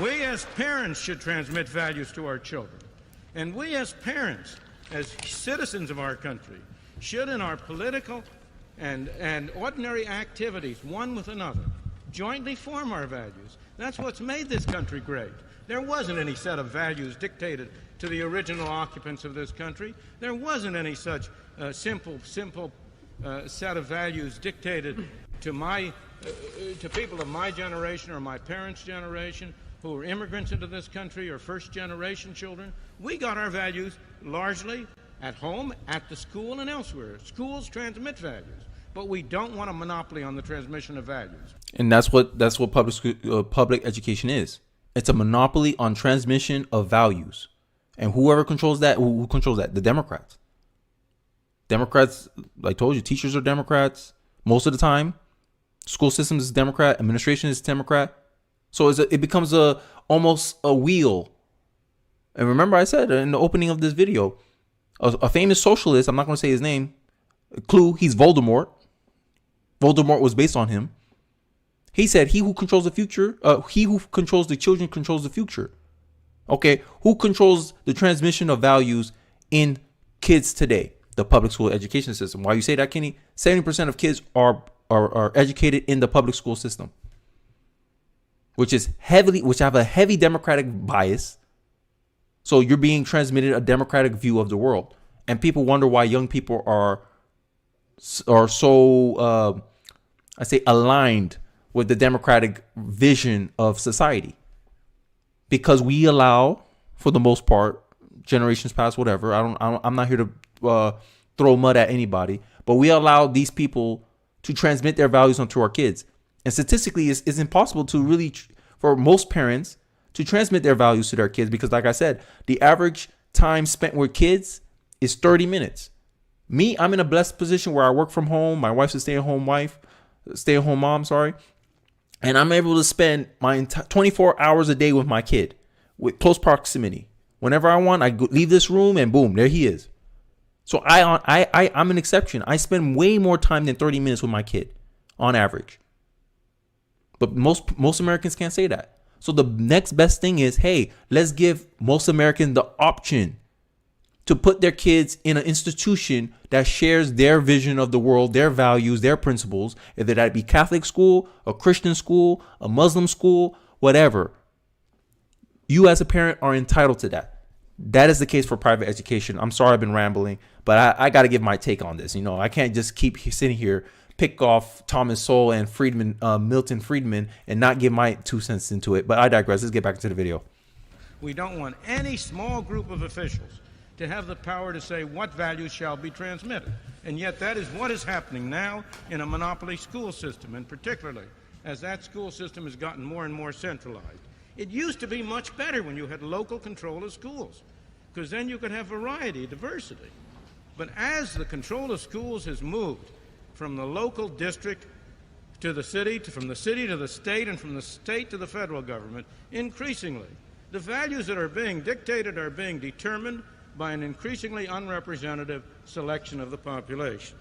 We as parents should transmit values to our children. And we as parents, as citizens of our country, should in our political and ordinary activities, one with another, jointly form our values. That's what's made this country great. There wasn't any set of values dictated to the original occupants of this country. There wasn't any such simple set of values dictated to people of my generation or my parents' generation who were immigrants into this country or first-generation children. We got our values largely at home, at the school, and elsewhere. Schools transmit values, but we don't want a monopoly on the transmission of values. And that's what public education is. It's a monopoly on transmission of values. And whoever controls that, who controls that? The Democrats. Democrats, like I told you, teachers are Democrats most of the time. School systems is Democrat. Administration is Democrat. So it becomes almost a wheel. And remember I said in the opening of this video, a famous socialist, I'm not going to say his name, clue, he's Voldemort. Voldemort was based on him. He said, he who controls the future, he who controls the children controls the future. Okay, who controls the transmission of values in kids today? The public school education system. Why you say that, Kenny? 70% of kids are educated in the public school system, which have a heavy democratic bias. So you're being transmitted a democratic view of the world, and people wonder why young people are so I say aligned with the democratic vision of society, because we allow, for the most part, generations past, whatever. I'm not here to throw mud at anybody, but we allow these people to transmit their values onto our kids. And statistically, it's impossible to really, for most parents, to transmit their values to their kids, because like I said, the average time spent with kids is 30 minutes. Me, I'm in a blessed position where I work from home. My wife's a stay-at-home mom, sorry. And I'm able to spend my 24 hours a day with my kid with close proximity. Whenever I want, I leave this room and boom, there he is. So I'm an exception. I spend way more time than 30 minutes with my kid on average. But most Americans can't say that. So the next best thing is, hey, let's give most Americans the option to put their kids in an institution that shares their vision of the world, their values, their principles, whether that be Catholic school, a Christian school, a Muslim school, whatever. You as a parent are entitled to that. That is the case for private education. I'm sorry I've been rambling, but I got to give my take on this. You know, I can't just keep sitting here, pick off Thomas Sowell and Milton Friedman, and not give my 2 cents into it. But I digress. Let's get back into the video. We don't want any small group of officials to have the power to say what values shall be transmitted. And yet that is what is happening now in a monopoly school system, and particularly as that school system has gotten more and more centralized. It used to be much better when you had local control of schools, because then you could have variety, diversity. But as the control of schools has moved from the local district to the city, from the city to the state, and from the state to the federal government, increasingly, the values that are being dictated are being determined by an increasingly unrepresentative selection of the population.